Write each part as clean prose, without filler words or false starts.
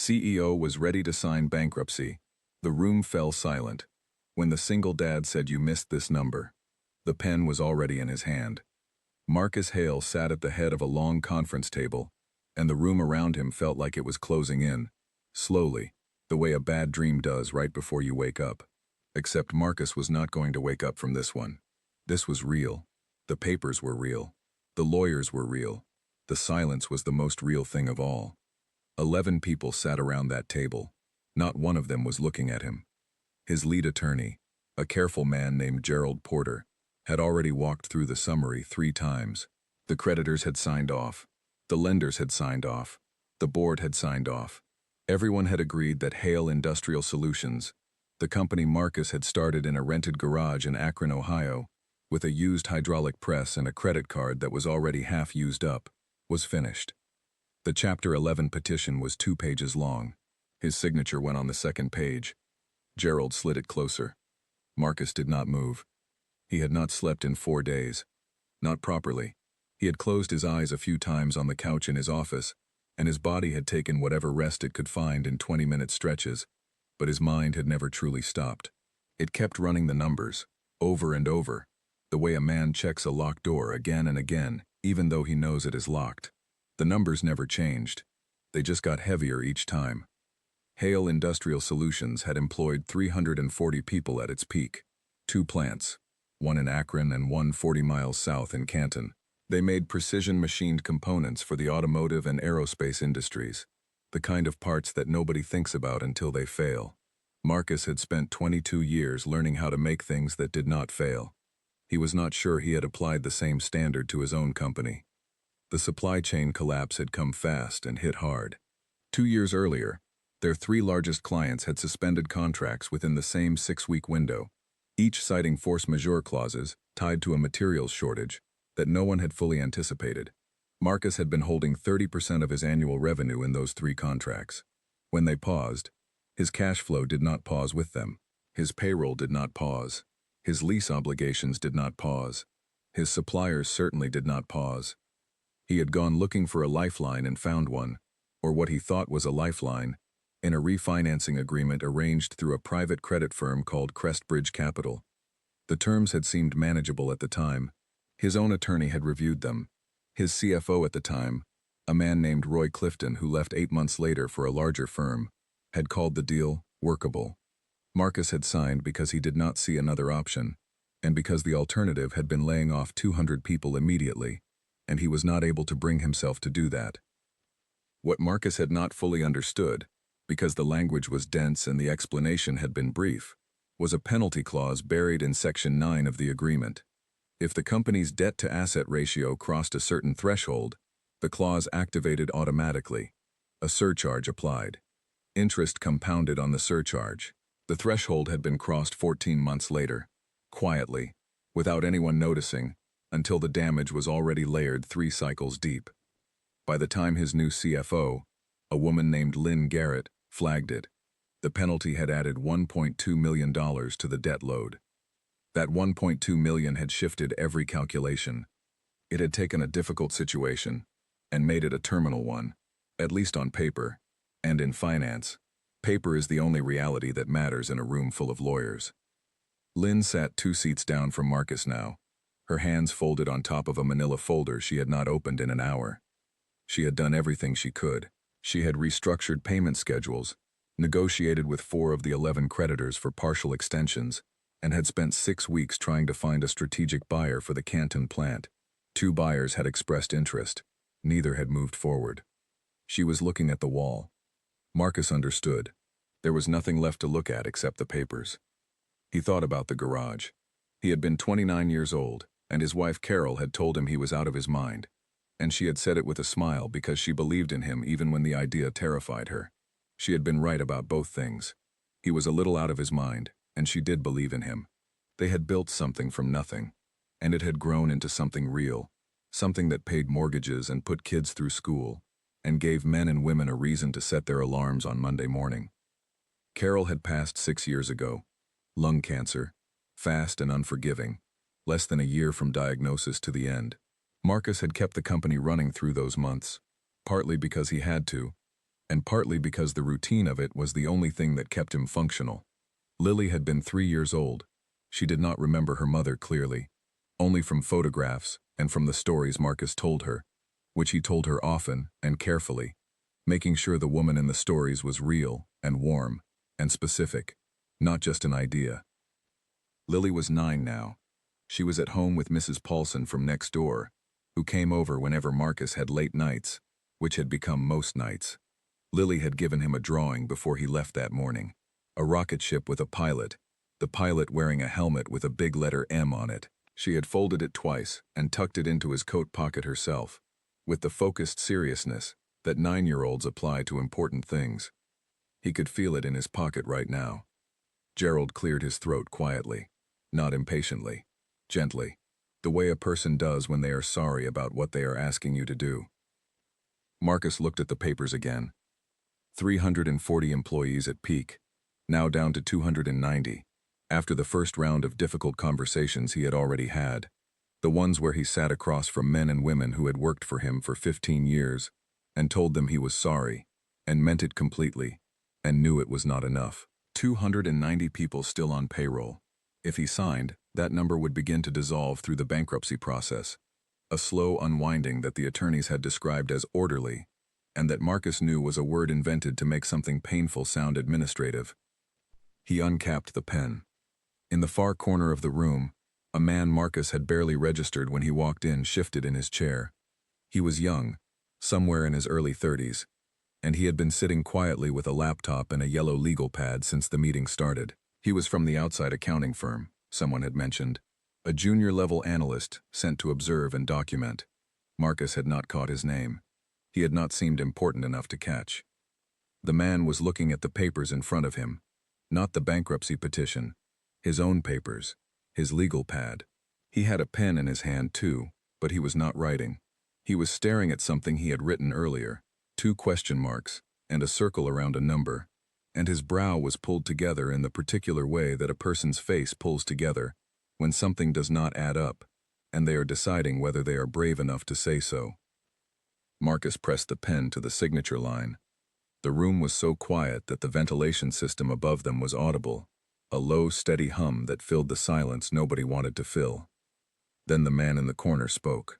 CEO was ready to sign bankruptcy. The room fell silent. When the single dad said you missed this number, the pen was already in his hand. Marcus Hale sat at the head of a long conference table, and the room around him felt like it was closing in, slowly, the way a bad dream does right before you wake up. Except Marcus was not going to wake up from this one. This was real. The papers were real. The lawyers were real. The silence was the most real thing of all. 11 people sat around that table. Not one of them was looking at him. His lead attorney, a careful man named Gerald Porter, had already walked through the summary 3 times. The creditors had signed off. The lenders had signed off. The board had signed off. Everyone had agreed that Hale Industrial Solutions, the company Marcus had started in a rented garage in Akron, Ohio, with a used hydraulic press and a credit card that was already half used up, was finished. The Chapter 11 petition was 2 pages long. His signature went on the second page. Gerald slid it closer. Marcus did not move. He had not slept in 4 days. Not properly. He had closed his eyes a few times on the couch in his office, and his body had taken whatever rest it could find in 20-minute stretches, but his mind had never truly stopped. It kept running the numbers, over and over, the way a man checks a locked door again and again, even though he knows it is locked. The numbers never changed. They just got heavier each time. Hale Industrial Solutions had employed 340 people at its peak. 2 plants, one in Akron and one 40 miles south in Canton. They made precision-machined components for the automotive and aerospace industries, the kind of parts that nobody thinks about until they fail. Marcus had spent 22 years learning how to make things that did not fail. He was not sure he had applied the same standard to his own company. The supply chain collapse had come fast and hit hard. 2 years earlier, their 3 largest clients had suspended contracts within the same 6-week window, each citing force majeure clauses tied to a materials shortage that no one had fully anticipated. Marcus had been holding 30% of his annual revenue in those 3 contracts. When they paused, his cash flow did not pause with them. His payroll did not pause. His lease obligations did not pause. His suppliers certainly did not pause. He had gone looking for a lifeline and found one, or what he thought was a lifeline, in a refinancing agreement arranged through a private credit firm called Crestbridge Capital. The terms had seemed manageable at the time. His own attorney had reviewed them. His CFO at the time, a man named Roy Clifton who left 8 months later for a larger firm, had called the deal workable. Marcus had signed because he did not see another option, and because the alternative had been laying off 200 people immediately, and he was not able to bring himself to do that. What Marcus had not fully understood, because the language was dense and the explanation had been brief, was a penalty clause buried in Section 9 of the agreement. If the company's debt-to-asset ratio crossed a certain threshold, the clause activated automatically. A surcharge applied. Interest compounded on the surcharge. The threshold had been crossed 14 months later, quietly, without anyone noticing, until the damage was already layered 3 cycles deep. By the time his new CFO, a woman named Lynn Garrett, flagged it, the penalty had added $1.2 million to the debt load. That $1.2 million had shifted every calculation. It had taken a difficult situation and made it a terminal one, at least on paper, and in finance. Paper is the only reality that matters in a room full of lawyers. Lynn sat 2 seats down from Marcus now, her hands folded on top of a manila folder she had not opened in an hour. She had done everything she could. She had restructured payment schedules, negotiated with 4 of the 11 creditors for partial extensions, and had spent 6 weeks trying to find a strategic buyer for the Canton plant. 2 buyers had expressed interest. Neither had moved forward. She was looking at the wall. Marcus understood. There was nothing left to look at except the papers. He thought about the garage. He had been 29 years old, and his wife Carol had told him he was out of his mind. And she had said it with a smile because she believed in him even when the idea terrified her. She had been right about both things. He was a little out of his mind, and she did believe in him. They had built something from nothing, and it had grown into something real, something that paid mortgages and put kids through school, and gave men and women a reason to set their alarms on Monday morning. Carol had passed 6 years ago. Lung cancer, fast and unforgiving, less than a year from diagnosis to the end. Marcus had kept the company running through those months, partly because he had to, and partly because the routine of it was the only thing that kept him functional. Lily had been 3 years old. She did not remember her mother clearly, only from photographs and from the stories Marcus told her, which he told her often and carefully, making sure the woman in the stories was real and warm and specific, not just an idea. Lily was 9 now. She was at home with Mrs. Paulson from next door, who came over whenever Marcus had late nights, which had become most nights. Lily had given him a drawing before he left that morning. A rocket ship with a pilot, the pilot wearing a helmet with a big letter M on it. She had folded it twice and tucked it into his coat pocket herself, with the focused seriousness that 9-year-olds apply to important things. He could feel it in his pocket right now. Gerald cleared his throat quietly, not impatiently, gently, the way a person does when they are sorry about what they are asking you to do. Marcus looked at the papers again. 340 employees at peak, now down to 290, after the first round of difficult conversations he had already had, the ones where he sat across from men and women who had worked for him for 15 years, and told them he was sorry, and meant it completely, and knew it was not enough. 290 people still on payroll. If he signed, that number would begin to dissolve through the bankruptcy process, a slow unwinding that the attorneys had described as orderly, and that Marcus knew was a word invented to make something painful sound administrative. He uncapped the pen. In the far corner of the room, a man Marcus had barely registered when he walked in shifted in his chair. He was young, somewhere in his early 30s, and he had been sitting quietly with a laptop and a yellow legal pad since the meeting started. He was from the outside accounting firm, someone had mentioned, a junior-level analyst sent to observe and document. Marcus had not caught his name. He had not seemed important enough to catch. The man was looking at the papers in front of him, not the bankruptcy petition, his own papers, his legal pad. He had a pen in his hand too, but he was not writing. He was staring at something he had written earlier, 2 question marks, and a circle around a number, and his brow was pulled together in the particular way that a person's face pulls together when something does not add up, and they are deciding whether they are brave enough to say so. Marcus pressed the pen to the signature line. The room was so quiet that the ventilation system above them was audible, a low, steady hum that filled the silence nobody wanted to fill. Then the man in the corner spoke.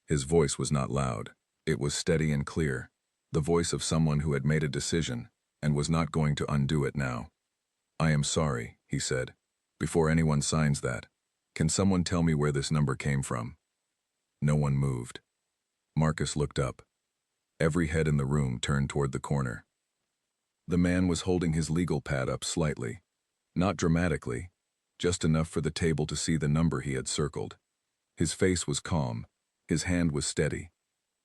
His voice was not loud. It was steady and clear, the voice of someone who had made a decision and was not going to undo it now. "I am sorry," he said. "Before anyone signs that, can someone tell me where this number came from?" No one moved. Marcus looked up. Every head in the room turned toward the corner. The man was holding his legal pad up slightly, not dramatically, just enough for the table to see the number he had circled. His face was calm, his hand was steady,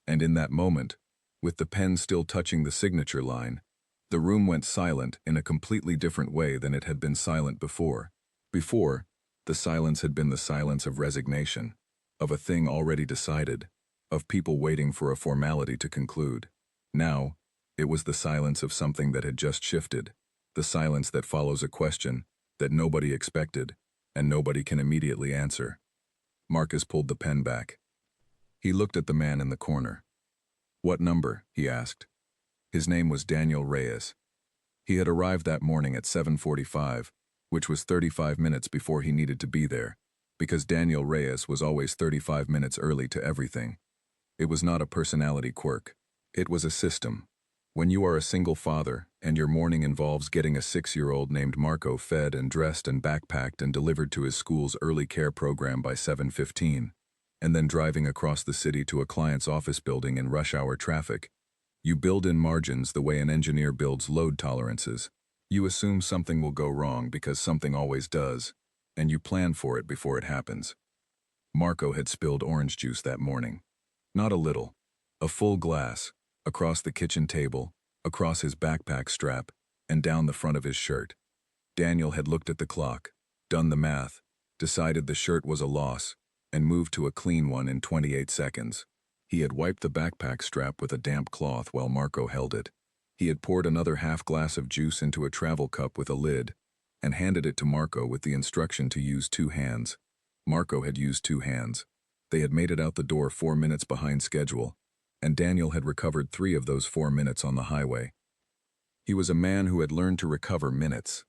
and in that moment, with the pen still touching the signature line, the room went silent in a completely different way than it had been silent before. Before, the silence had been the silence of resignation, of a thing already decided, of people waiting for a formality to conclude. Now, it was the silence of something that had just shifted, the silence that follows a question that nobody expected and nobody can immediately answer. Marcus pulled the pen back. He looked at the man in the corner. "What number?" he asked. His name was Daniel Reyes. He had arrived that morning at 7:45, which was 35 minutes before he needed to be there, because Daniel Reyes was always 35 minutes early to everything. It was not a personality quirk. It was a system. When you are a single father and your morning involves getting a 6-year-old named Marco fed and dressed and backpacked and delivered to his school's early care program by 7:15, and then driving across the city to a client's office building in rush hour traffic, you build in margins the way an engineer builds load tolerances. You assume something will go wrong because something always does, and you plan for it before it happens. Marco had spilled orange juice that morning. Not a little. A full glass, across the kitchen table, across his backpack strap, and down the front of his shirt. Daniel had looked at the clock, done the math, decided the shirt was a loss, and moved to a clean one in 28 seconds. He had wiped the backpack strap with a damp cloth while Marco held it. He had poured another half glass of juice into a travel cup with a lid, and handed it to Marco with the instruction to use 2 hands. Marco had used 2 hands. They had made it out the door 4 minutes behind schedule, and Daniel had recovered 3 of those 4 minutes on the highway. He was a man who had learned to recover minutes.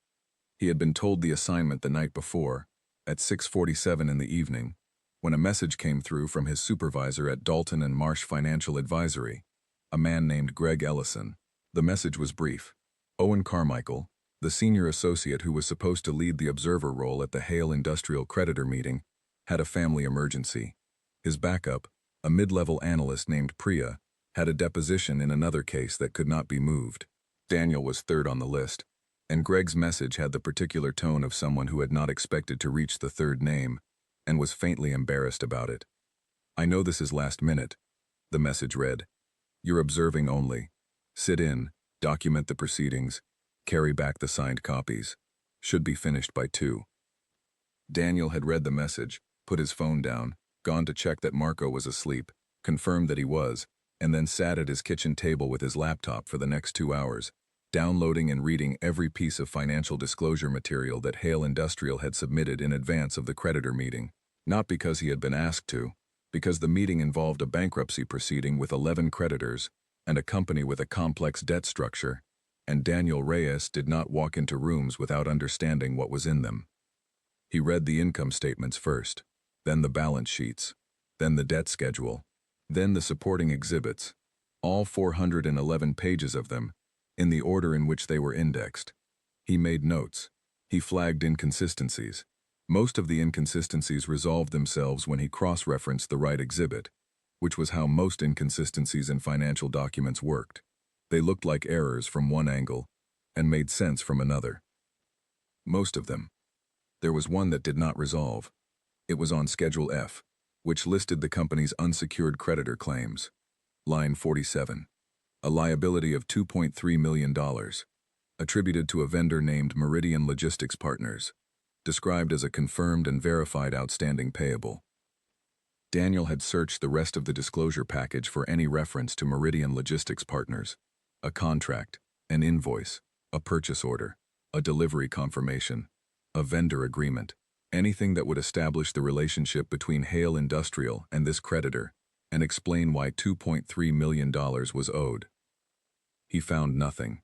He had been told the assignment the night before, at 6:47 in the evening, when a message came through from his supervisor at Dalton and Marsh Financial Advisory, a man named Greg Ellison. The message was brief. Owen Carmichael, the senior associate who was supposed to lead the observer role at the Hale Industrial Creditor meeting, had a family emergency. His backup, a mid-level analyst named Priya, had a deposition in another case that could not be moved. Daniel was third on the list, and Greg's message had the particular tone of someone who had not expected to reach the third name and was faintly embarrassed about it. "I know this is last minute," the message read. "You're observing only. Sit in, document the proceedings, carry back the signed copies. Should be finished by 2. Daniel had read the message, put his phone down, gone to check that Marco was asleep, confirmed that he was, and then sat at his kitchen table with his laptop for the next 2 hours, downloading and reading every piece of financial disclosure material that Hale Industrial had submitted in advance of the creditor meeting. Not because he had been asked to, because the meeting involved a bankruptcy proceeding with 11 creditors and a company with a complex debt structure, and Daniel Reyes did not walk into rooms without understanding what was in them. He read the income statements first, then the balance sheets, then the debt schedule, then the supporting exhibits, all 411 pages of them, in the order in which they were indexed. He made notes. He flagged inconsistencies. Most of the inconsistencies resolved themselves when he cross-referenced the right exhibit, which was how most inconsistencies in financial documents worked. They looked like errors from one angle and made sense from another. Most of them. There was one that did not resolve. It was on Schedule F, which listed the company's unsecured creditor claims. Line 47. A liability of $2.3 million, attributed to a vendor named Meridian Logistics Partners, described as a confirmed and verified outstanding payable. Daniel had searched the rest of the disclosure package for any reference to Meridian Logistics Partners, a contract, an invoice, a purchase order, a delivery confirmation, a vendor agreement, anything that would establish the relationship between Hale Industrial and this creditor and explain why $2.3 million was owed. He found nothing.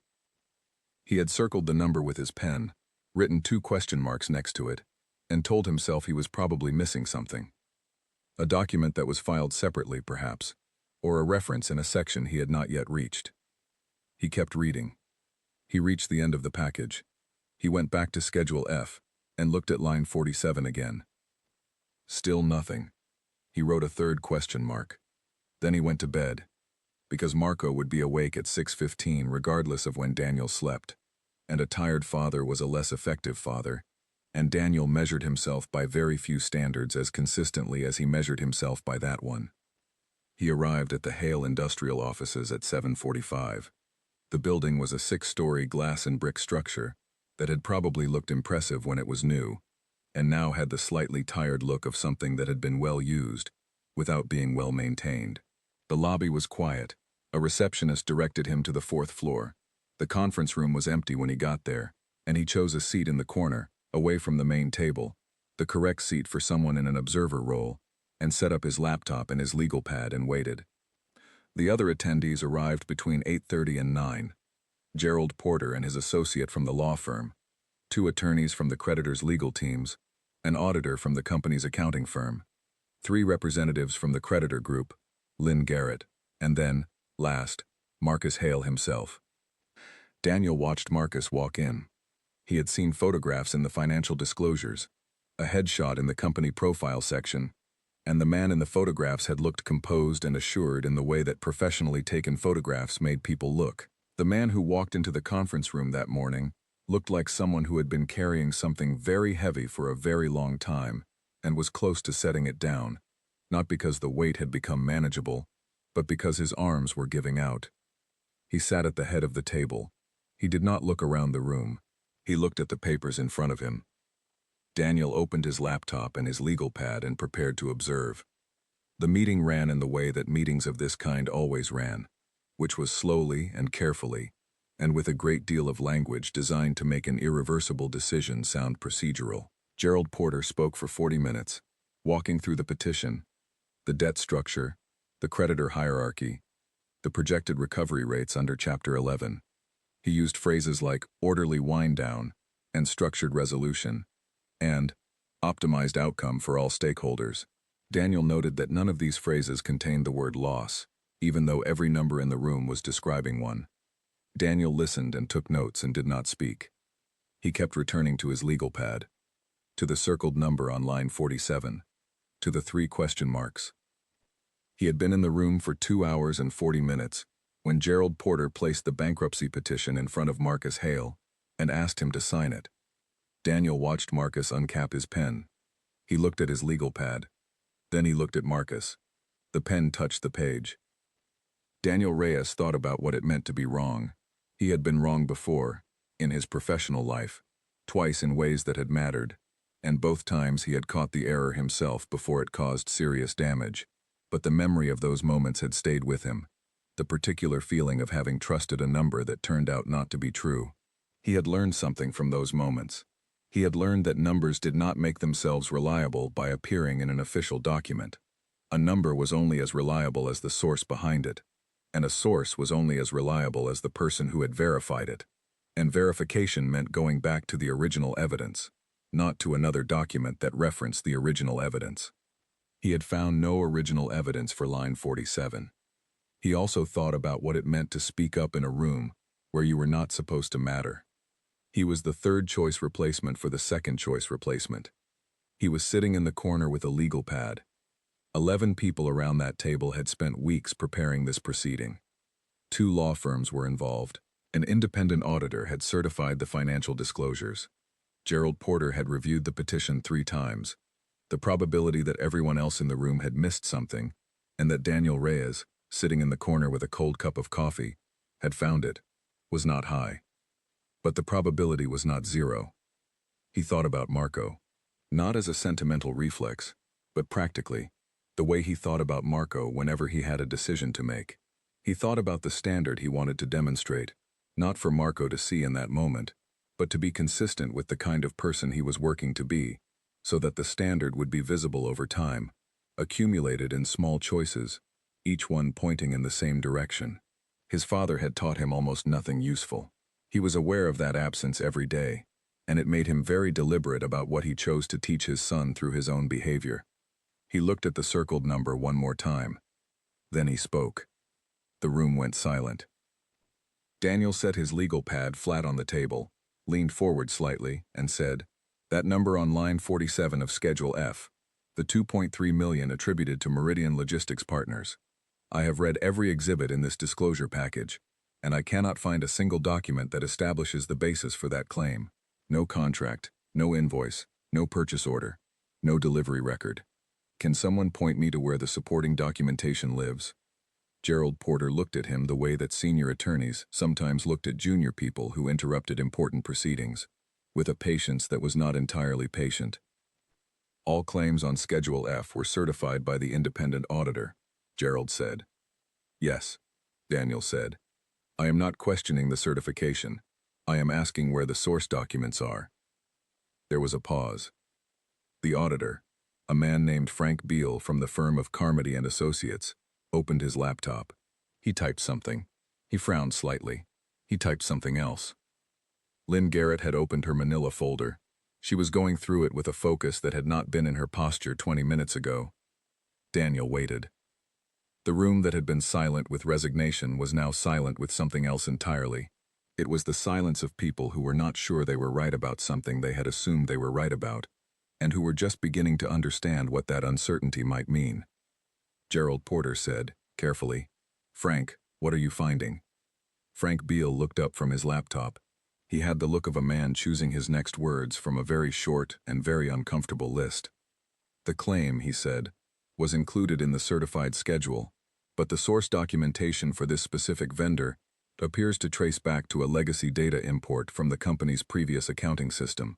He had circled the number with his pen, written 2 question marks next to it, and told himself he was probably missing something. A document that was filed separately, perhaps, or a reference in a section he had not yet reached. He kept reading. He reached the end of the package. He went back to Schedule F and looked at line 47 again. Still nothing. He wrote a 3rd question mark. Then he went to bed, because Marco would be awake at 6:15 regardless of when Daniel slept, and a tired father was a less effective father, and Daniel measured himself by very few standards as consistently as he measured himself by that one. He arrived at the Hale Industrial offices at 7:45. The building was a 6-story glass and brick structure that had probably looked impressive when it was new, and now had the slightly tired look of something that had been well used, without being well maintained. The lobby was quiet. A receptionist directed him to the 4th floor. The conference room was empty when he got there, and he chose a seat in the corner, away from the main table, the correct seat for someone in an observer role, and set up his laptop and his legal pad and waited. The other attendees arrived between 8:30 and 9. Gerald Porter and his associate from the law firm, 2 attorneys from the creditor's legal teams, an auditor from the company's accounting firm, 3 representatives from the creditor group, Lynn Garrett, and then, last, Marcus Hale himself. Daniel watched Marcus walk in. He had seen photographs in the financial disclosures, a headshot in the company profile section, and the man in the photographs had looked composed and assured in the way that professionally taken photographs made people look. The man who walked into the conference room that morning looked like someone who had been carrying something very heavy for a very long time and was close to setting it down, not because the weight had become manageable, but because his arms were giving out. He sat at the head of the table. He did not look around the room. He looked at the papers in front of him. Daniel opened his laptop and his legal pad and prepared to observe. The meeting ran in the way that meetings of this kind always ran, which was slowly and carefully, and with a great deal of language designed to make an irreversible decision sound procedural. Gerald Porter spoke for 40 minutes, walking through the petition, the debt structure, the creditor hierarchy, the projected recovery rates under Chapter 11. He used phrases like orderly wind down and structured resolution and optimized outcome for all stakeholders. Daniel noted that none of these phrases contained the word loss, even though every number in the room was describing one. Daniel listened and took notes and did not speak. He kept returning to his legal pad, to the circled number on line 47, to the 3 question marks. He had been in the room for 2 hours and 40 minutes when Gerald Porter placed the bankruptcy petition in front of Marcus Hale and asked him to sign it. Daniel watched Marcus uncap his pen. He looked at his legal pad. Then he looked at Marcus. The pen touched the page. Daniel Reyes thought about what it meant to be wrong. He had been wrong before, in his professional life, twice in ways that had mattered, and both times he had caught the error himself before it caused serious damage. But the memory of those moments had stayed with him, the particular feeling of having trusted a number that turned out not to be true. He had learned something from those moments. He had learned that numbers did not make themselves reliable by appearing in an official document. A number was only as reliable as the source behind it, and a source was only as reliable as the person who had verified it. And verification meant going back to the original evidence, not to another document that referenced the original evidence. He had found no original evidence for line 47. He also thought about what it meant to speak up in a room where you were not supposed to matter. He was the third-choice replacement for the second-choice replacement. He was sitting in the corner with a legal pad. 11 people around that table had spent weeks preparing this proceeding. 2 law firms were involved. An independent auditor had certified the financial disclosures. Gerald Porter had reviewed the petition 3 times. The probability that everyone else in the room had missed something, and that Daniel Reyes, sitting in the corner with a cold cup of coffee, had found it, was not high. But the probability was not 0. He thought about Marco, not as a sentimental reflex, but practically, the way he thought about Marco whenever he had a decision to make. He thought about the standard he wanted to demonstrate, not for Marco to see in that moment, but to be consistent with the kind of person he was working to be, so that the standard would be visible over time, accumulated in small choices, each one pointing in the same direction. His father had taught him almost nothing useful. He was aware of that absence every day, and it made him very deliberate about what he chose to teach his son through his own behavior. He looked at the circled number one more time. Then he spoke. The room went silent. Daniel set his legal pad flat on the table, leaned forward slightly, and said, "That number on line 47 of Schedule F, the $2.3 million attributed to Meridian Logistics Partners. I have read every exhibit in this disclosure package, and I cannot find a single document that establishes the basis for that claim. No contract, no invoice, no purchase order, no delivery record. Can someone point me to where the supporting documentation lives?" Gerald Porter looked at him the way that senior attorneys sometimes looked at junior people who interrupted important proceedings, with a patience that was not entirely patient. "All claims on Schedule F were certified by the independent auditor," Gerald said. "Yes," Daniel said. "I am not questioning the certification. I am asking where the source documents are." There was a pause. The auditor, a man named Frank Beal from the firm of Carmody and Associates, opened his laptop. He typed something. He frowned slightly. He typed something else. Lynn Garrett had opened her manila folder. She was going through it with a focus that had not been in her posture 20 minutes ago. Daniel waited. The room that had been silent with resignation was now silent with something else entirely. It was the silence of people who were not sure they were right about something they had assumed they were right about, and who were just beginning to understand what that uncertainty might mean. Gerald Porter said, carefully, "Frank, what are you finding?" Frank Beal looked up from his laptop. He had the look of a man choosing his next words from a very short and very uncomfortable list. "The claim," he said, "was included in the certified schedule, but the source documentation for this specific vendor appears to trace back to a legacy data import from the company's previous accounting system."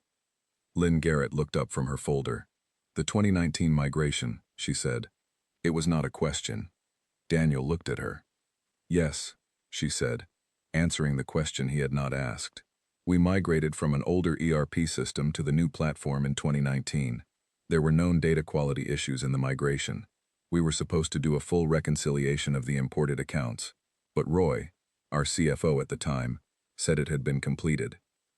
Lynn Garrett looked up from her folder. "The 2019 migration," she said. It was not a question. Daniel looked at her. "Yes," she said, answering the question he had not asked. "We migrated from an older ERP system to the new platform in 2019. There were known data quality issues in the migration. We were supposed to do a full reconciliation of the imported accounts. But Roy, our CFO at the time, said it had been completed.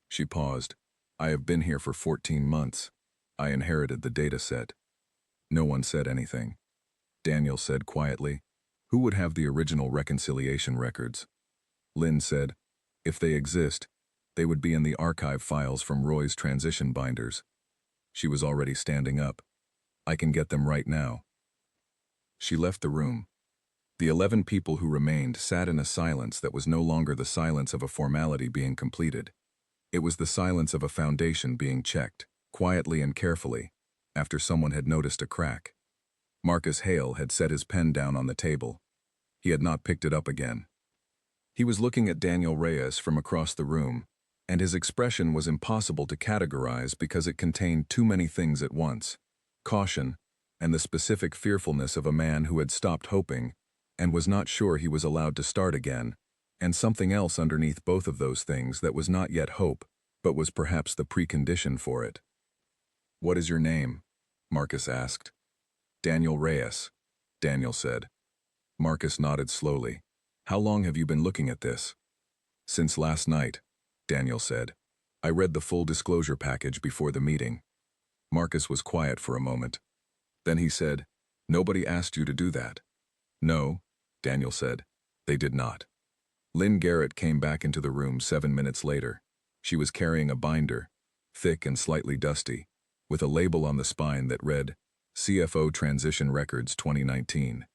She paused. I have been here for 14 months. I inherited the data set. No one said anything. Daniel said quietly, who would have the original reconciliation records? Lynn said, if they exist, they would be in the archive files from Roy's transition binders. She was already standing up. I can get them right now. She left the room. The 11 people who remained sat in a silence that was no longer the silence of a formality being completed. It was the silence of a foundation being checked, quietly and carefully, after someone had noticed a crack. Marcus Hale had set his pen down on the table. He had not picked it up again. He was looking at Daniel Reyes from across the room, and his expression was impossible to categorize because it contained too many things at once: caution, and the specific fearfulness of a man who had stopped hoping and was not sure he was allowed to start again, and something else underneath both of those things that was not yet hope, but was perhaps the precondition for it. What is your name? Marcus asked. Daniel Reyes, Daniel said. Marcus nodded slowly. How long have you been looking at this? Since last night, Daniel said. I read the full disclosure package before the meeting. Marcus was quiet for a moment. Then he said, nobody asked you to do that. No, Daniel said. They did not. Lynn Garrett came back into the room 7 minutes later. She was carrying a binder, thick and slightly dusty, with a label on the spine that read, CFO Transition Records 2019.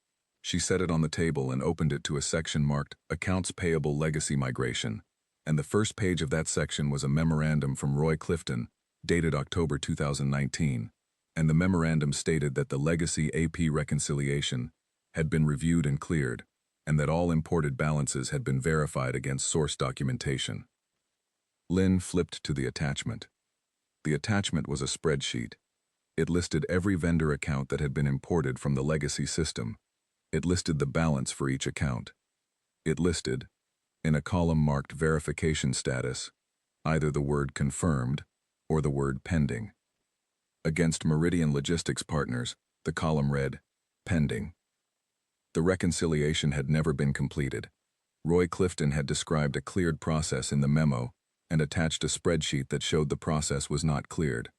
She set it on the table and opened it to a section marked Accounts Payable Legacy Migration, and the first page of that section was a memorandum from Roy Clifton, dated October 2019, and the memorandum stated that the legacy AP reconciliation had been reviewed and cleared, and that all imported balances had been verified against source documentation. Lynn flipped to the attachment. The attachment was a spreadsheet. It listed every vendor account that had been imported from the legacy system. It listed the balance for each account. It listed, in a column marked verification status, either the word confirmed or the word pending. Against Meridian Logistics Partners, the column read, pending. The reconciliation had never been completed. Roy Clifton had described a cleared process in the memo and attached a spreadsheet that showed the process was not cleared.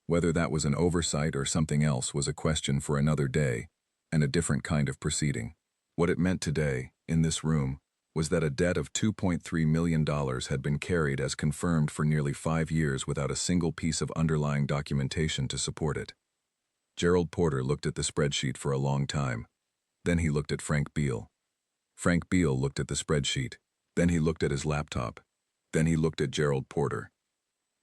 Whether that was an oversight or something else was a question for another day and a different kind of proceeding. What it meant today, in this room, was that a debt of $2.3 million had been carried as confirmed for nearly 5 years without a single piece of underlying documentation to support it. Gerald Porter looked at the spreadsheet for a long time. Then he looked at Frank Beal. Frank Beal looked at the spreadsheet. Then he looked at his laptop. Then he looked at Gerald Porter.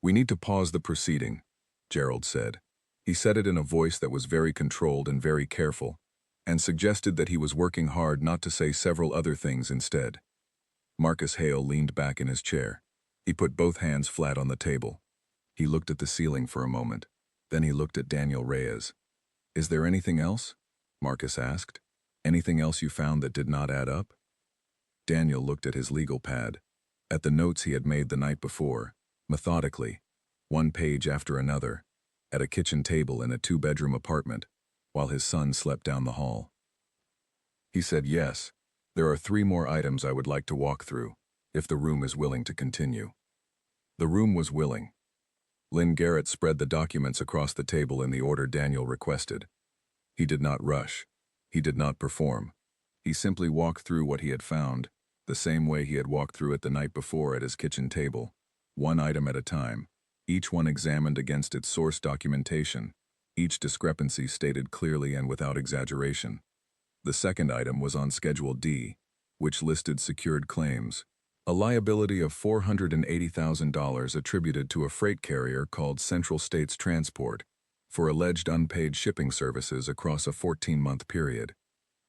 We need to pause the proceeding, Gerald said. He said it in a voice that was very controlled and very careful, and suggested that he was working hard not to say several other things instead. Marcus Hale leaned back in his chair. He put both hands flat on the table. He looked at the ceiling for a moment. Then he looked at Daniel Reyes. Is there anything else? Marcus asked. Anything else you found that did not add up? Daniel looked at his legal pad, at the notes he had made the night before, methodically, one page after another, at a kitchen table in a 2-bedroom apartment, while his son slept down the hall. He said, yes, there are 3 more items I would like to walk through, if the room is willing to continue. The room was willing. Lynn Garrett spread the documents across the table in the order Daniel requested. He did not rush. He did not perform. He simply walked through what he had found, the same way he had walked through it the night before at his kitchen table, one item at a time, each one examined against its source documentation, each discrepancy stated clearly and without exaggeration. The second item was on Schedule D, which listed secured claims, a liability of $480,000 attributed to a freight carrier called Central States Transport for alleged unpaid shipping services across a 14-month period.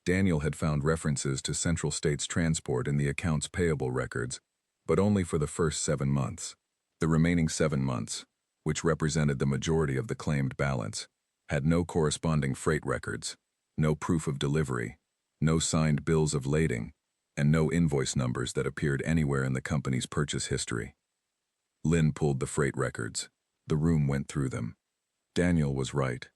Daniel had found references to Central States Transport in the accounts payable records, but only for the first 7 months. The remaining 7 months, which represented the majority of the claimed balance, had no corresponding freight records, no proof of delivery, no signed bills of lading, and no invoice numbers that appeared anywhere in the company's purchase history. Lynn pulled the freight records. The room went through them. Daniel was right.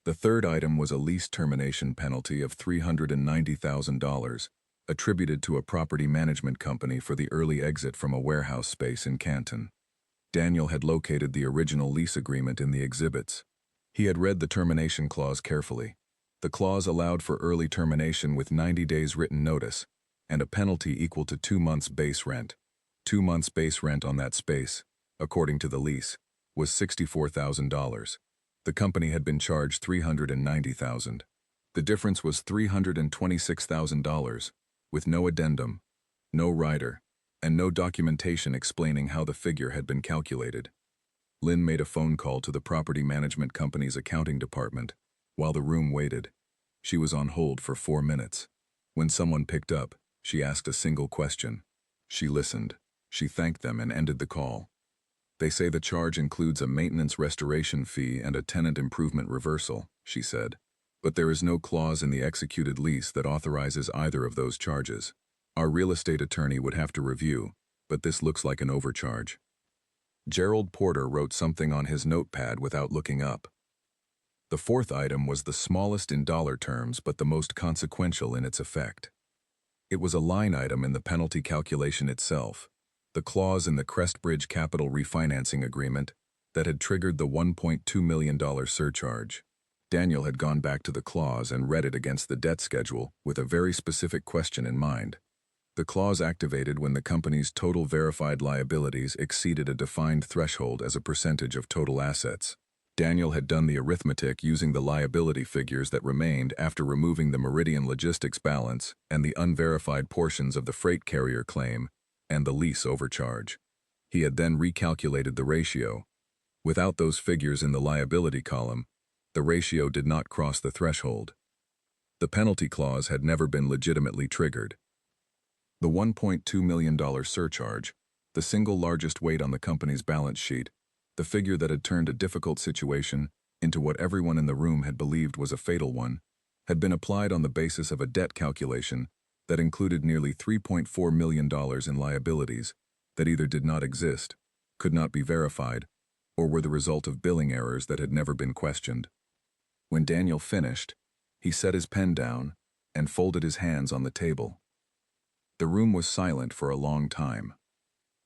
The third item was a lease termination penalty of $390,000 attributed to a property management company for the early exit from a warehouse space in Canton. Daniel had located the original lease agreement in the exhibits. He had read the termination clause carefully. The clause allowed for early termination with 90 days written notice, and a penalty equal to 2 months base rent. 2 months base rent on that space, according to the lease, was $64,000. The company had been charged $390,000. The difference was $326,000, with no addendum, no rider, and no documentation explaining how the figure had been calculated. Lynn made a phone call to the property management company's accounting department. While the room waited, she was on hold for 4 minutes. When someone picked up, she asked a single question. She listened. She thanked them and ended the call. "They say the charge includes a maintenance restoration fee and a tenant improvement reversal," she said. "But there is no clause in the executed lease that authorizes either of those charges. Our real estate attorney would have to review, but this looks like an overcharge." Gerald Porter wrote something on his notepad without looking up. The fourth item was the smallest in dollar terms but the most consequential in its effect. It was a line item in the penalty calculation itself, the clause in the Crestbridge Capital refinancing agreement that had triggered the $1.2 million surcharge. Daniel had gone back to the clause and read it against the debt schedule with a very specific question in mind. The clause activated when the company's total verified liabilities exceeded a defined threshold as a percentage of total assets. Daniel had done the arithmetic using the liability figures that remained after removing the Meridian Logistics balance and the unverified portions of the freight carrier claim and the lease overcharge. He had then recalculated the ratio. Without those figures in the liability column, the ratio did not cross the threshold. The penalty clause had never been legitimately triggered. The $1.2 million surcharge, the single largest weight on the company's balance sheet, the figure that had turned a difficult situation into what everyone in the room had believed was a fatal one, had been applied on the basis of a debt calculation that included nearly $3.4 million in liabilities that either did not exist, could not be verified, or were the result of billing errors that had never been questioned. When Daniel finished, he set his pen down and folded his hands on the table. The room was silent for a long time.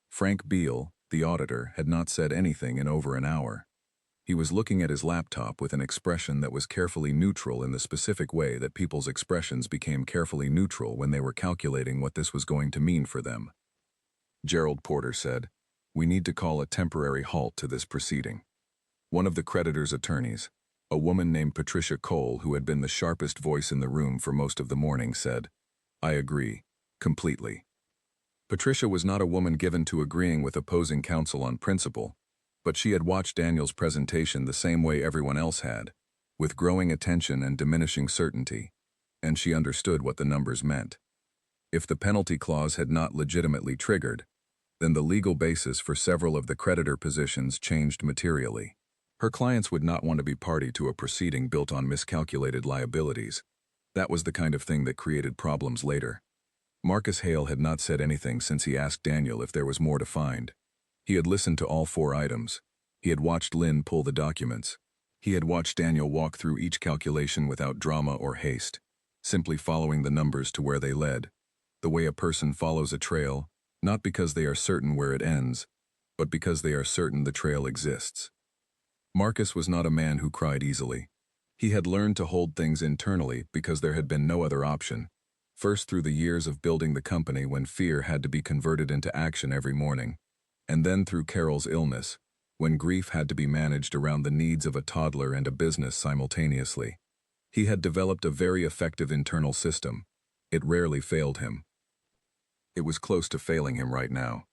Frank Beal, the auditor, had not said anything in over an hour. He was looking at his laptop with an expression that was carefully neutral in the specific way that people's expressions became carefully neutral when they were calculating what this was going to mean for them. Gerald Porter said, "We need to call a temporary halt to this proceeding." One of the creditor's attorneys, a woman named Patricia Cole, who had been the sharpest voice in the room for most of the morning, said, "I agree. Completely." Patricia was not a woman given to agreeing with opposing counsel on principle, but she had watched Daniel's presentation the same way everyone else had, with growing attention and diminishing certainty, and she understood what the numbers meant. If the penalty clause had not legitimately triggered, then the legal basis for several of the creditor positions changed materially. Her clients would not want to be party to a proceeding built on miscalculated liabilities. That was the kind of thing that created problems later. Marcus Hale had not said anything since he asked Daniel if there was more to find. He had listened to all 4 items. He had watched Lynn pull the documents. He had watched Daniel walk through each calculation without drama or haste, simply following the numbers to where they led, the way a person follows a trail, not because they are certain where it ends, but because they are certain the trail exists. Marcus was not a man who cried easily. He had learned to hold things internally because there had been no other option. First through the years of building the company when fear had to be converted into action every morning, and then through Carol's illness, when grief had to be managed around the needs of a toddler and a business simultaneously. He had developed a very effective internal system. It rarely failed him. It was close to failing him right now.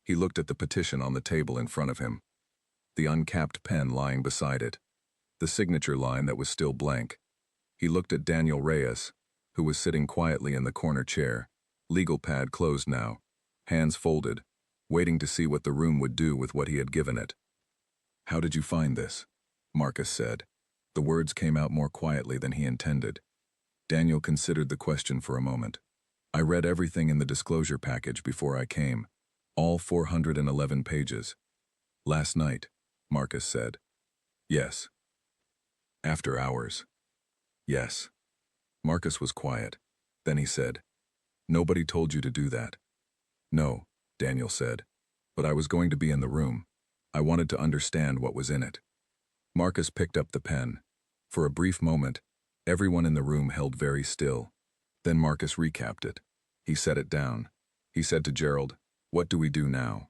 He looked at the petition on the table in front of him, the uncapped pen lying beside it, the signature line that was still blank. He looked at Daniel Reyes, who was sitting quietly in the corner chair, legal pad closed now, hands folded, waiting to see what the room would do with what he had given it. "How did you find this?" Marcus said. The words came out more quietly than he intended. Daniel considered the question for a moment. "I read everything in the disclosure package before I came, all 411 pages. Last night," Marcus said. "Yes." "After hours?" "Yes." Marcus was quiet. Then he said, Nobody told you to do that. No, Daniel said. But I was going to be in the room. I wanted to understand what was in it. Marcus picked up the pen. For a brief moment, everyone in the room held very still. Then Marcus recapped it. He set it down. He said to Gerald, "What do we do now?"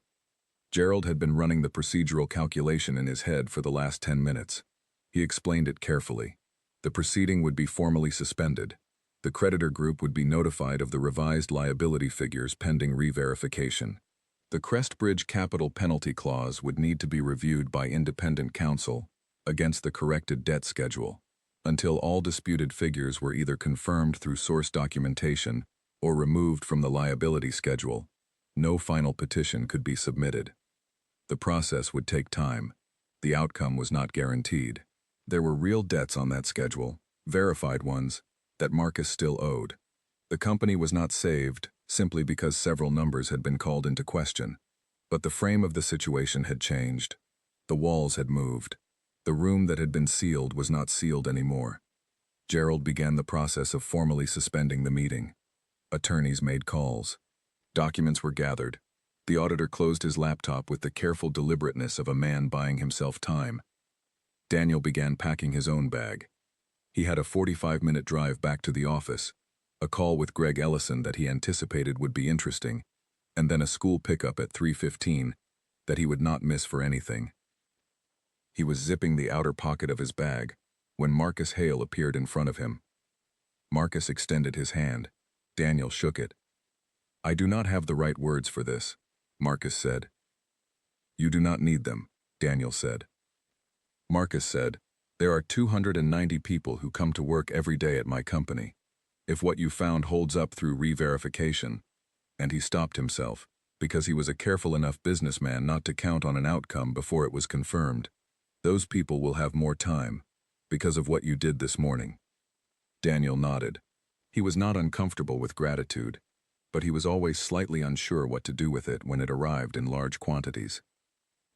Gerald had been running the procedural calculation in his head for the last 10 minutes. He explained it carefully. The proceeding would be formally suspended. The creditor group would be notified of the revised liability figures pending re-verification. The Crestbridge capital penalty clause would need to be reviewed by independent counsel against the corrected debt schedule until all disputed figures were either confirmed through source documentation or removed from the liability schedule. No final petition could be submitted. The process would take time. The outcome was not guaranteed. There were real debts on that schedule, verified ones, that Marcus still owed. The company was not saved simply because several numbers had been called into question. But the frame of the situation had changed. The walls had moved. The room that had been sealed was not sealed anymore. Gerald began the process of formally suspending the meeting. Attorneys made calls. Documents were gathered. The auditor closed his laptop with the careful deliberateness of a man buying himself time. Daniel began packing his own bag. He had a 45-minute drive back to the office, a call with Greg Ellison that he anticipated would be interesting, and then a school pickup at 3:15 that he would not miss for anything. He was zipping the outer pocket of his bag when Marcus Hale appeared in front of him. Marcus extended his hand. Daniel shook it. "I do not have the right words for this," Marcus said. "You do not need them," Daniel said. Marcus said, "There are 290 people who come to work every day at my company. If what you found holds up through re-verification," and he stopped himself, because he was a careful enough businessman not to count on an outcome before it was confirmed, "those people will have more time, because of what you did this morning." Daniel nodded. He was not uncomfortable with gratitude, but he was always slightly unsure what to do with it when it arrived in large quantities.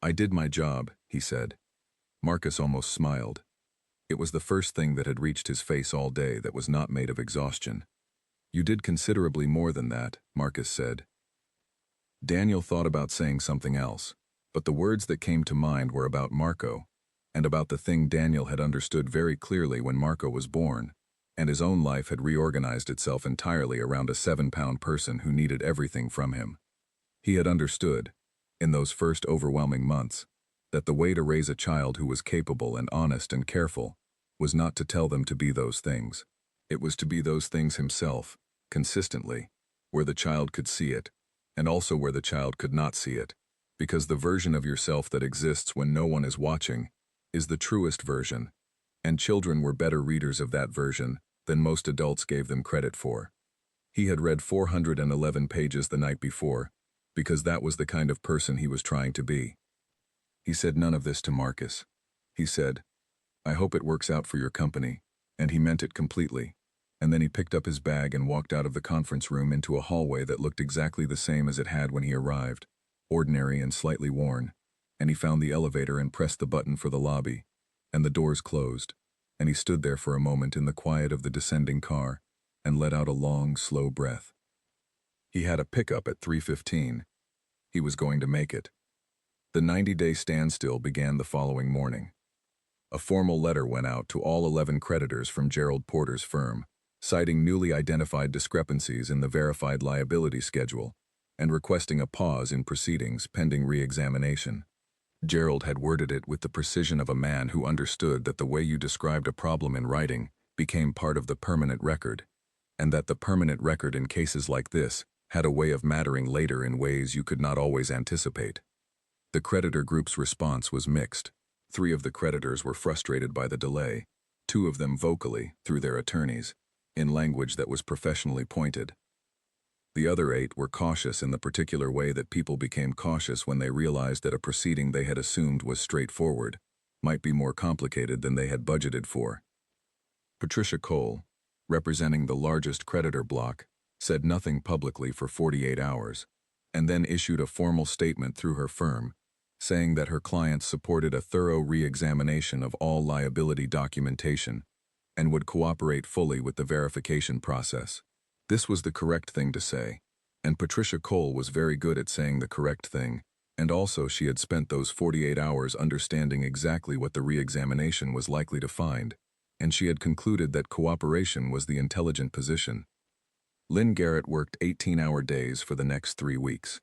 "I did my job," he said. Marcus almost smiled. It was the first thing that had reached his face all day that was not made of exhaustion. "You did considerably more than that," Marcus said. Daniel thought about saying something else, but the words that came to mind were about Marco, and about the thing Daniel had understood very clearly when Marco was born, and his own life had reorganized itself entirely around a 7-pound person who needed everything from him. He had understood, in those first overwhelming months, that the way to raise a child who was capable and honest and careful was not to tell them to be those things. It was to be those things himself, consistently, where the child could see it, and also where the child could not see it, because the version of yourself that exists when no one is watching is the truest version, and children were better readers of that version than most adults gave them credit for. He had read 411 pages the night before, because that was the kind of person he was trying to be. He said none of this to Marcus. He said, "I hope it works out for your company," and he meant it completely. And then he picked up his bag and walked out of the conference room into a hallway that looked exactly the same as it had when he arrived, ordinary and slightly worn. And he found the elevator and pressed the button for the lobby, and the doors closed, and he stood there for a moment in the quiet of the descending car and let out a long, slow breath. He had a pickup at 3:15. He was going to make it. The 90-day standstill began the following morning. A formal letter went out to all 11 creditors from Gerald Porter's firm, citing newly identified discrepancies in the verified liability schedule and requesting a pause in proceedings pending re-examination. Gerald had worded it with the precision of a man who understood that the way you described a problem in writing became part of the permanent record, and that the permanent record in cases like this had a way of mattering later in ways you could not always anticipate. The creditor group's response was mixed. 3 of the creditors were frustrated by the delay, 2 of them vocally, through their attorneys, in language that was professionally pointed. The other 8 were cautious in the particular way that people became cautious when they realized that a proceeding they had assumed was straightforward might be more complicated than they had budgeted for. Patricia Cole, representing the largest creditor block, said nothing publicly for 48 hours, and then issued a formal statement through her firm, saying that her clients supported a thorough re-examination of all liability documentation and would cooperate fully with the verification process. This was the correct thing to say, and Patricia Cole was very good at saying the correct thing, and also she had spent those 48 hours understanding exactly what the re-examination was likely to find, and she had concluded that cooperation was the intelligent position. Lynn Garrett worked 18-hour days for the next 3 weeks.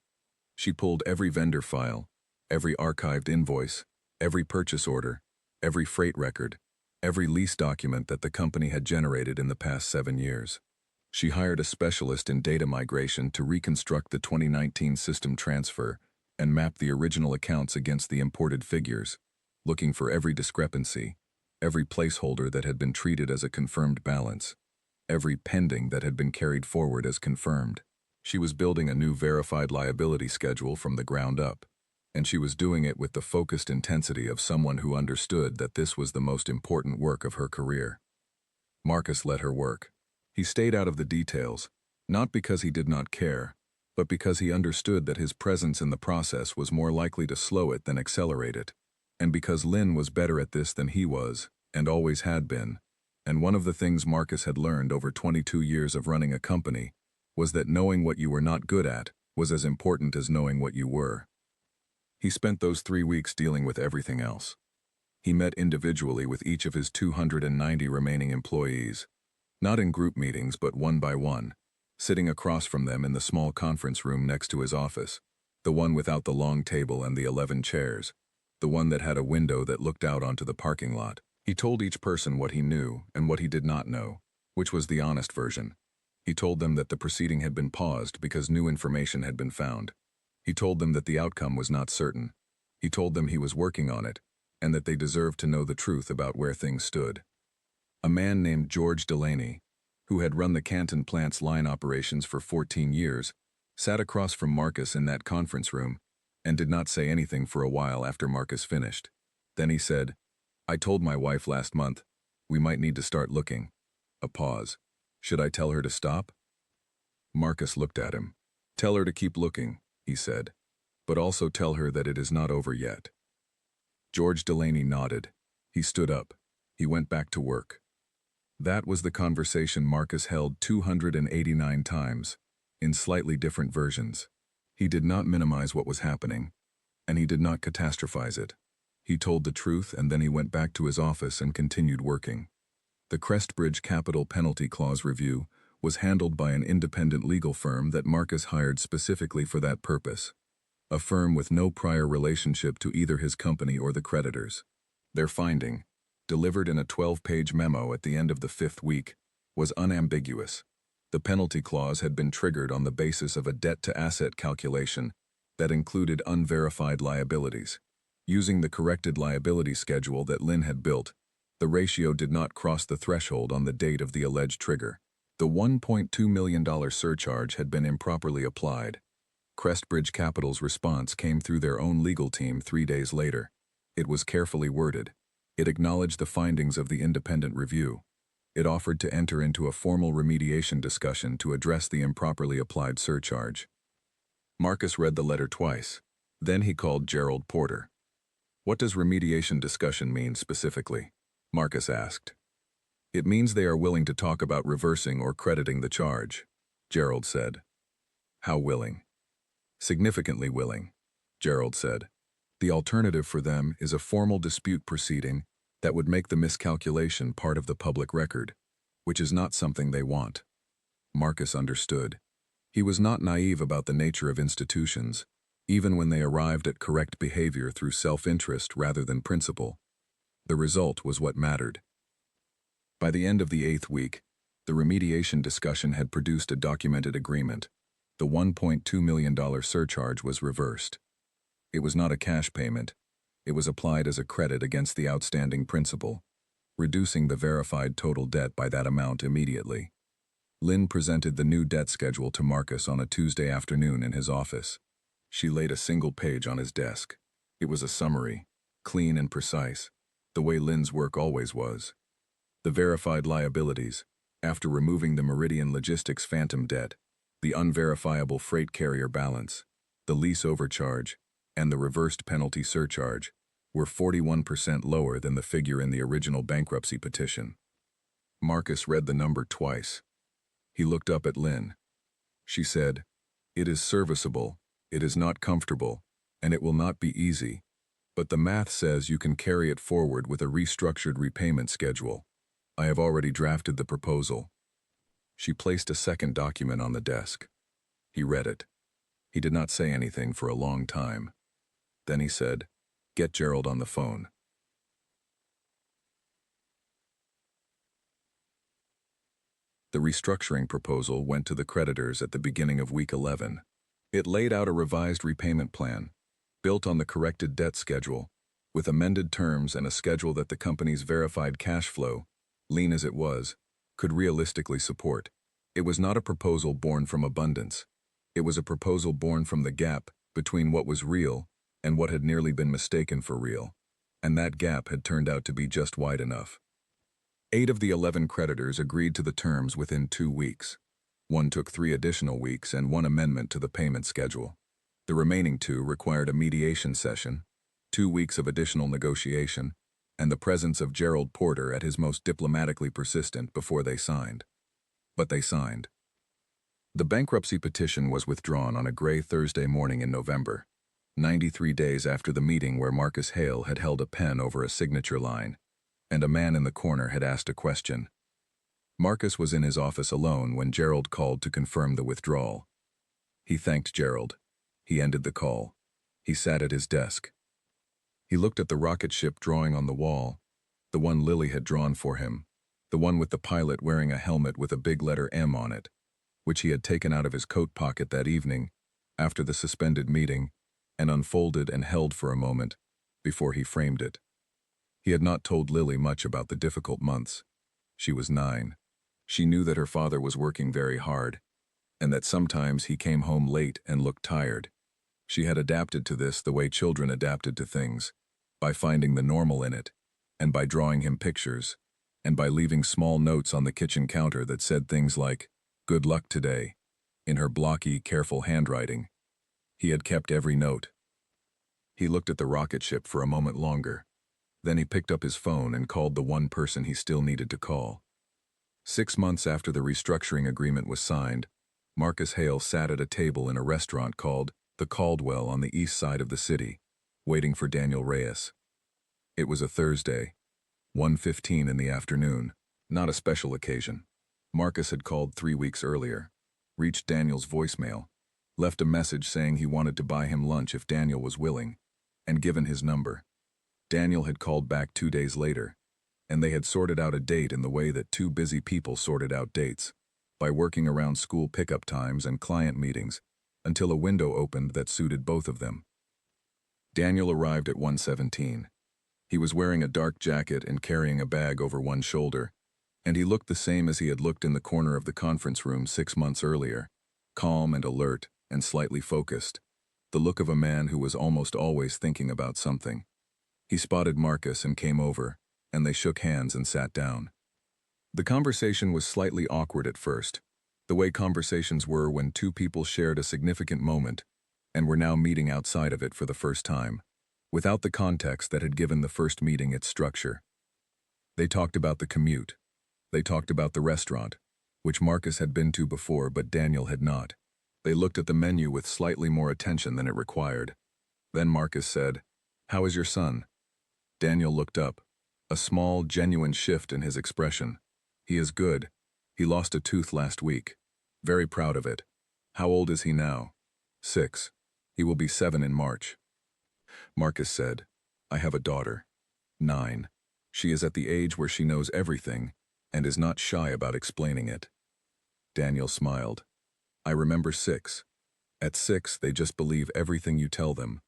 She pulled every vendor file, every archived invoice, every purchase order, every freight record, every lease document that the company had generated in the past 7 years. She hired a specialist in data migration to reconstruct the 2019 system transfer and map the original accounts against the imported figures, looking for every discrepancy, every placeholder that had been treated as a confirmed balance, every pending that had been carried forward as confirmed. She was building a new verified liability schedule from the ground up, and she was doing it with the focused intensity of someone who understood that this was the most important work of her career. Marcus let her work. He stayed out of the details, not because he did not care, but because he understood that his presence in the process was more likely to slow it than accelerate it, and because Lynn was better at this than he was, and always had been. And one of the things Marcus had learned over 22 years of running a company was that knowing what you were not good at was as important as knowing what you were. He spent those 3 weeks dealing with everything else. He met individually with each of his 290 remaining employees, not in group meetings but one by one, sitting across from them in the small conference room next to his office, the one without the long table and the 11 chairs, the one that had a window that looked out onto the parking lot. He told each person what he knew and what he did not know, which was the honest version. He told them that the proceeding had been paused because new information had been found. He told them that the outcome was not certain. He told them he was working on it, and that they deserved to know the truth about where things stood. A man named George Delaney, who had run the Canton plant's line operations for 14 years, sat across from Marcus in that conference room and did not say anything for a while after Marcus finished. Then he said, "I told my wife last month, we might need to start looking." A pause. "Should I tell her to stop?" Marcus looked at him. "Tell her to keep looking," he said, "but also tell her that it is not over yet." George Delaney nodded. He stood up. He went back to work. That was the conversation Marcus held 289 times, in slightly different versions. He did not minimize what was happening, and he did not catastrophize it. He told the truth, and then he went back to his office and continued working. The Crestbridge Capital Penalty Clause review was handled by an independent legal firm that Marcus hired specifically for that purpose, a firm with no prior relationship to either his company or the creditors. Their finding, delivered in a 12-page memo at the end of the 5th week, was unambiguous. The penalty clause had been triggered on the basis of a debt-to-asset calculation that included unverified liabilities. Using the corrected liability schedule that Lynn had built, the ratio did not cross the threshold on the date of the alleged trigger. The $1.2 million surcharge had been improperly applied. Crestbridge Capital's response came through their own legal team 3 days later. It was carefully worded. It acknowledged the findings of the independent review. It offered to enter into a formal remediation discussion to address the improperly applied surcharge. Marcus read the letter twice. Then he called Gerald Porter. "What does remediation discussion mean specifically?" Marcus asked. "It means they are willing to talk about reversing or crediting the charge," Gerald said. "How willing?" "Significantly willing," Gerald said. "The alternative for them is a formal dispute proceeding that would make the miscalculation part of the public record, which is not something they want." Marcus understood. He was not naive about the nature of institutions, even when they arrived at correct behavior through self-interest rather than principle. The result was what mattered. By the end of the 8th week, the remediation discussion had produced a documented agreement. The $1.2 million surcharge was reversed. It was not a cash payment. It was applied as a credit against the outstanding principal, reducing the verified total debt by that amount immediately. Lynn presented the new debt schedule to Marcus on a Tuesday afternoon in his office. She laid a single page on his desk. It was a summary, clean and precise, the way Lynn's work always was. The verified liabilities, after removing the Meridian Logistics phantom debt, the unverifiable freight carrier balance, the lease overcharge, and the reversed penalty surcharge, were 41% lower than the figure in the original bankruptcy petition. Marcus read the number twice. He looked up at Lynn. She said, "It is serviceable, it is not comfortable, and it will not be easy. But the math says you can carry it forward with a restructured repayment schedule. I have already drafted the proposal." She placed a second document on the desk. He read it. He did not say anything for a long time. Then he said, "Get Gerald on the phone." The restructuring proposal went to the creditors at the beginning of week 11. It laid out a revised repayment plan, built on the corrected debt schedule, with amended terms and a schedule that the company's verified cash flow, lean as it was, could realistically support. It was not a proposal born from abundance. It was a proposal born from the gap between what was real and what had nearly been mistaken for real, and that gap had turned out to be just wide enough. 8 of the 11 creditors agreed to the terms within 2 weeks. One took 3 additional weeks and 1 amendment to the payment schedule. The remaining 2 required a mediation session, 2 weeks of additional negotiation, and the presence of Gerald Porter at his most diplomatically persistent before they signed. But they signed. The bankruptcy petition was withdrawn on a gray Thursday morning in November, 93 days after the meeting where Marcus Hale had held a pen over a signature line, and a man in the corner had asked a question. Marcus was in his office alone when Gerald called to confirm the withdrawal. He thanked Gerald. He ended the call. He sat at his desk. He looked at the rocket ship drawing on the wall, the one Lily had drawn for him, the one with the pilot wearing a helmet with a big letter M on it, which he had taken out of his coat pocket that evening, after the suspended meeting, and unfolded and held for a moment, before he framed it. He had not told Lily much about the difficult months. She was 9. She knew that her father was working very hard, and that sometimes he came home late and looked tired. She had adapted to this the way children adapted to things, by finding the normal in it, and by drawing him pictures, and by leaving small notes on the kitchen counter that said things like, "Good luck today," in her blocky, careful handwriting. He had kept every note. He looked at the rocket ship for a moment longer. Then he picked up his phone and called the one person he still needed to call. 6 months after the restructuring agreement was signed, Marcus Hale sat at a table in a restaurant called The Caldwell on the east side of the city, waiting for Daniel Reyes. It was a Thursday, 1:15 in the afternoon, not a special occasion. Marcus had called 3 weeks earlier, reached Daniel's voicemail, left a message saying he wanted to buy him lunch if Daniel was willing, and given his number. Daniel had called back 2 days later, and they had sorted out a date in the way that 2 busy people sorted out dates, by working around school pickup times and client meetings, until a window opened that suited both of them. Daniel arrived at 1:17. He was wearing a dark jacket and carrying a bag over one shoulder, and he looked the same as he had looked in the corner of the conference room 6 months earlier, calm and alert and slightly focused, the look of a man who was almost always thinking about something. He spotted Marcus and came over, and they shook hands and sat down. The conversation was slightly awkward at first, the way conversations were when 2 people shared a significant moment and were now meeting outside of it for the first time, without the context that had given the first meeting its structure. They talked about the commute. They talked about the restaurant, which Marcus had been to before but Daniel had not. They looked at the menu with slightly more attention than it required. Then Marcus said, "How is your son?" Daniel looked up, a small, genuine shift in his expression. "He is good. He lost a tooth last week. Very proud of it. How old is he now?" 6. He will be 7 in March. Marcus said, "I have a daughter. 9. She is at the age where she knows everything and is not shy about explaining it." Daniel smiled. "I remember 6. At 6, they just believe everything you tell them.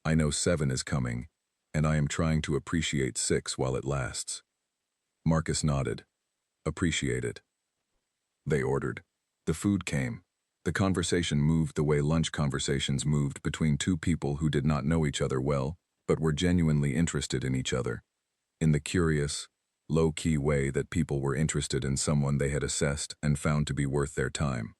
I know 7 is coming, and I am trying to appreciate 6 while it lasts." Marcus nodded. "Appreciate it." They ordered. The food came. The conversation moved the way lunch conversations moved between 2 people who did not know each other well, but were genuinely interested in each other, in the curious, low-key way that people were interested in someone they had assessed and found to be worth their time.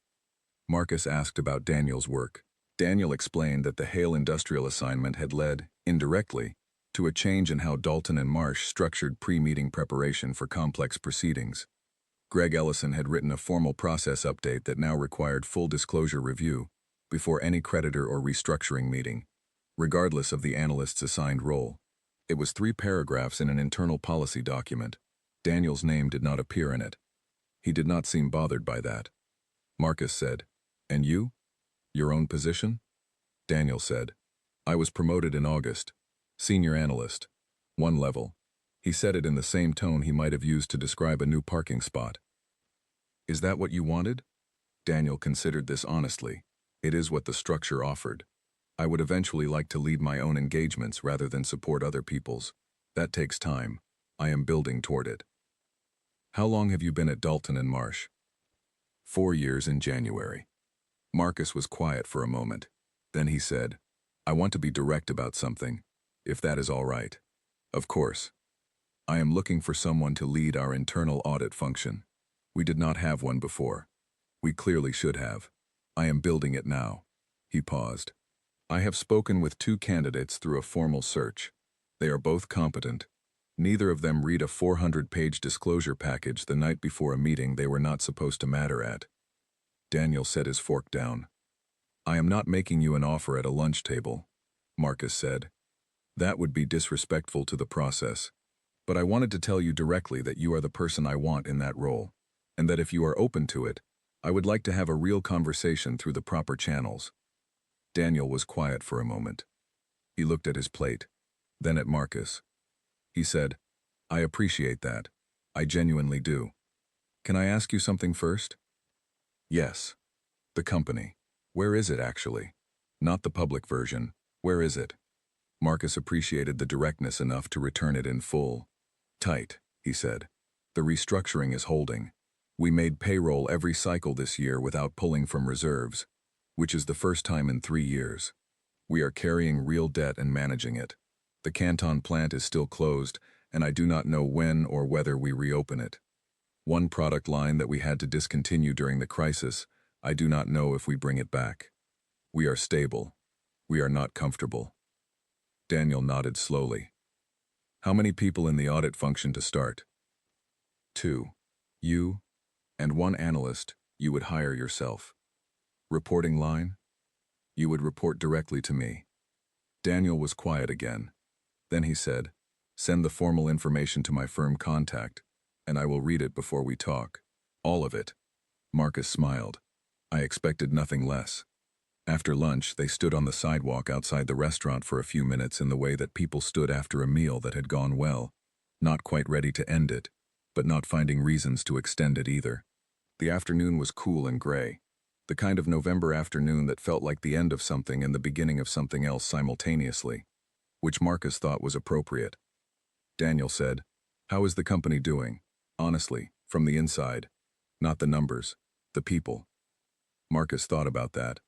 Marcus asked about Daniel's work. Daniel explained that the Hale industrial assignment had led, indirectly, to a change in how Dalton and Marsh structured pre-meeting preparation for complex proceedings. Greg Ellison had written a formal process update that now required full disclosure review before any creditor or restructuring meeting, regardless of the analyst's assigned role. It was 3 paragraphs in an internal policy document. Daniel's name did not appear in it. He did not seem bothered by that. Marcus said, "And you? Your own position?" Daniel said, "I was promoted in August. Senior analyst. 1 level." He said it in the same tone he might have used to describe a new parking spot. "Is that what you wanted?" Daniel considered this honestly. "It is what the structure offered. I would eventually like to lead my own engagements rather than support other people's. That takes time. I am building toward it." "How long have you been at Dalton and Marsh?" 4 years in January. Marcus was quiet for a moment. Then he said, "I want to be direct about something, if that is all right." "Of course. I am looking for someone to lead our internal audit function. We did not have one before. We clearly should have. I am building it now." He paused. "I have spoken with 2 candidates through a formal search. They are both competent. Neither of them read a 400-page disclosure package the night before a meeting they were not supposed to matter at." Daniel set his fork down. "I am not making you an offer at a lunch table," Marcus said. "That would be disrespectful to the process. But I wanted to tell you directly that you are the person I want in that role, and that if you are open to it, I would like to have a real conversation through the proper channels." Daniel was quiet for a moment. He looked at his plate, then at Marcus. He said, "I appreciate that. I genuinely do. Can I ask you something first?" "Yes." "The company. Where is it actually? Not the public version. Where is it?" Marcus appreciated the directness enough to return it in full. "Tight," he said. "The restructuring is holding. We made payroll every cycle this year without pulling from reserves, which is the first time in 3 years. We are carrying real debt and managing it. The Canton plant is still closed, and I do not know when or whether we reopen it. One product line that we had to discontinue during the crisis, I do not know if we bring it back. We are stable. We are not comfortable." Daniel nodded slowly. "How many people in the audit function to start?" 2. You and 1 analyst you would hire yourself. Reporting line? You would report directly to me." Daniel was quiet again. Then he said, "Send the formal information to my firm contact, and I will read it before we talk. All of it." Marcus smiled. "I expected nothing less." After lunch, they stood on the sidewalk outside the restaurant for a few minutes in the way that people stood after a meal that had gone well, not quite ready to end it, but not finding reasons to extend it either. The afternoon was cool and gray, the kind of November afternoon that felt like the end of something and the beginning of something else simultaneously, which Marcus thought was appropriate. Daniel said, "How is the company doing? Honestly, from the inside. Not the numbers, the people." Marcus thought about that.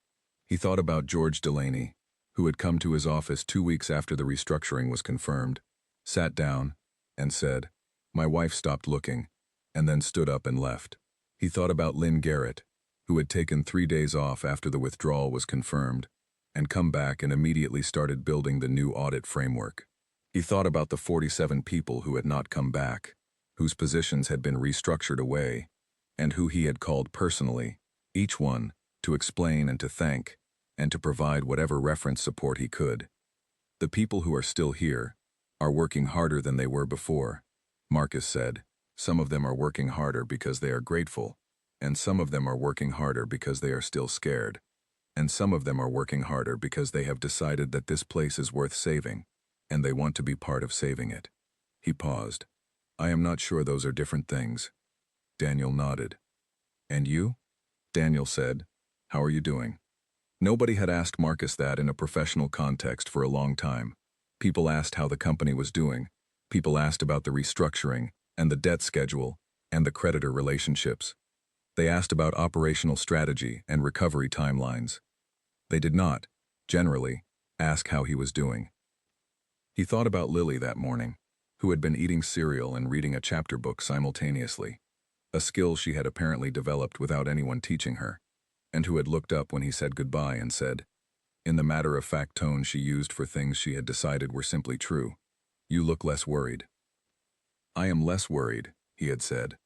He thought about George Delaney, who had come to his office 2 weeks after the restructuring was confirmed, sat down, and said, "My wife stopped looking," and then stood up and left. He thought about Lynn Garrett, who had taken 3 days off after the withdrawal was confirmed, and come back and immediately started building the new audit framework. He thought about the 47 people who had not come back, whose positions had been restructured away, and who he had called personally, each one, to explain and to thank, and to provide whatever reference support he could. "The people who are still here are working harder than they were before," Marcus said. "Some of them are working harder because they are grateful, and some of them are working harder because they are still scared, and some of them are working harder because they have decided that this place is worth saving, and they want to be part of saving it." He paused. "I am not sure those are different things." Daniel nodded. "And you?" Daniel said, "How are you doing?" Nobody had asked Marcus that in a professional context for a long time. People asked how the company was doing. People asked about the restructuring, and the debt schedule, and the creditor relationships. They asked about operational strategy and recovery timelines. They did not, generally, ask how he was doing. He thought about Lily that morning, who had been eating cereal and reading a chapter book simultaneously, a skill she had apparently developed without anyone teaching her, and who had looked up when he said goodbye and said, in the matter-of-fact tone she used for things she had decided were simply true, "You look less worried." "I am less worried," he had said.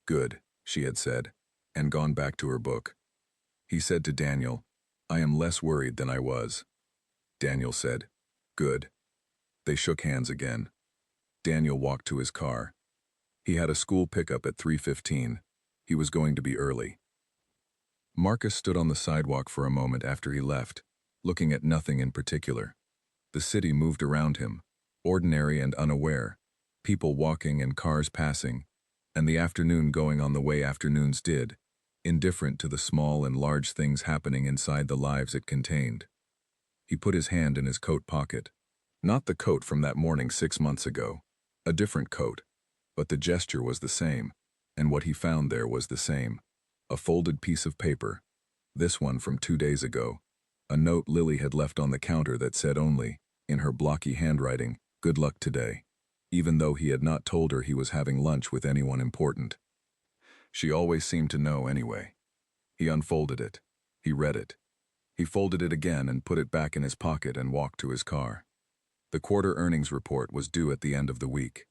"Good," she had said, and gone back to her book. He said to Daniel, "I am less worried than I was." Daniel said, "Good." They shook hands again. Daniel walked to his car. He had a school pickup at 3:15. He was going to be early. Marcus stood on the sidewalk for a moment after he left, looking at nothing in particular. The city moved around him, ordinary and unaware, people walking and cars passing, and the afternoon going on the way afternoons did, indifferent to the small and large things happening inside the lives it contained. He put his hand in his coat pocket. Not the coat from that morning 6 months ago, a different coat, but the gesture was the same, and what he found there was the same. A folded piece of paper, this one from 2 days ago, a note Lily had left on the counter that said only, in her blocky handwriting, "Good luck today," even though he had not told her he was having lunch with anyone important. She always seemed to know anyway. He unfolded it. He read it. He folded it again and put it back in his pocket and walked to his car. The quarter earnings report was due at the end of the week.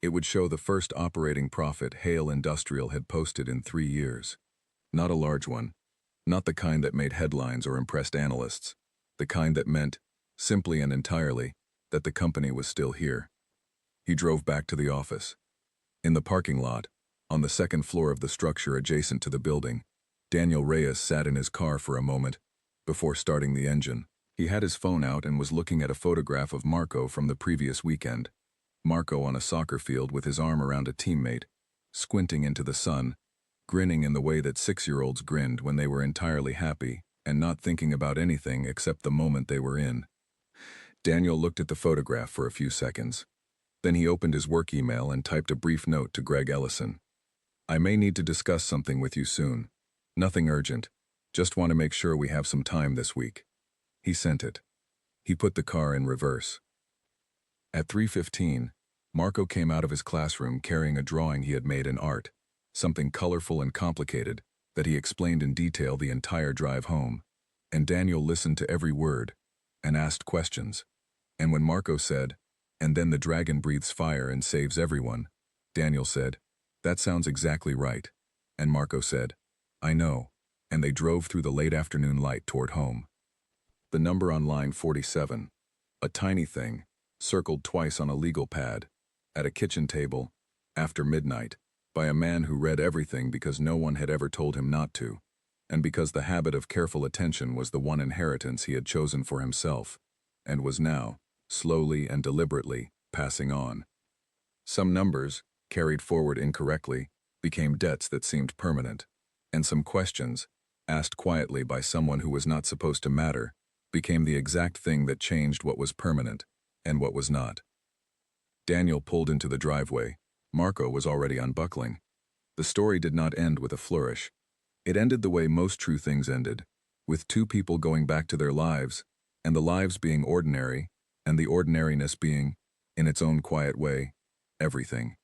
It would show the first operating profit Hale Industrial had posted in 3 years. Not a large one. Not the kind that made headlines or impressed analysts. The kind that meant, simply and entirely, that the company was still here. He drove back to the office. In the parking lot, on the second floor of the structure adjacent to the building, Daniel Reyes sat in his car for a moment before starting the engine. He had his phone out and was looking at a photograph of Marco from the previous weekend. Marco on a soccer field with his arm around a teammate, squinting into the sun, grinning in the way that 6-year-olds grinned when they were entirely happy and not thinking about anything except the moment they were in. Daniel looked at the photograph for a few seconds. Then he opened his work email and typed a brief note to Greg Ellison. "I may need to discuss something with you soon. Nothing urgent. Just want to make sure we have some time this week." He sent it. He put the car in reverse. At 3:15, Marco came out of his classroom carrying a drawing he had made in art, something colorful and complicated that he explained in detail the entire drive home, and Daniel listened to every word and asked questions. And when Marco said, "And then the dragon breathes fire and saves everyone," Daniel said, "That sounds exactly right." And Marco said, "I know," and they drove through the late afternoon light toward home. The number on line 47, a tiny thing, circled twice on a legal pad, at a kitchen table, after midnight, by a man who read everything because no one had ever told him not to, and because the habit of careful attention was the one inheritance he had chosen for himself, and was now, slowly and deliberately, passing on. Some numbers, carried forward incorrectly, became debts that seemed permanent, and some questions, asked quietly by someone who was not supposed to matter, became the exact thing that changed what was permanent and what was not. Daniel pulled into the driveway. Marco was already unbuckling. The story did not end with a flourish. It ended the way most true things ended, with two people going back to their lives, and the lives being ordinary, and the ordinariness being, in its own quiet way, everything.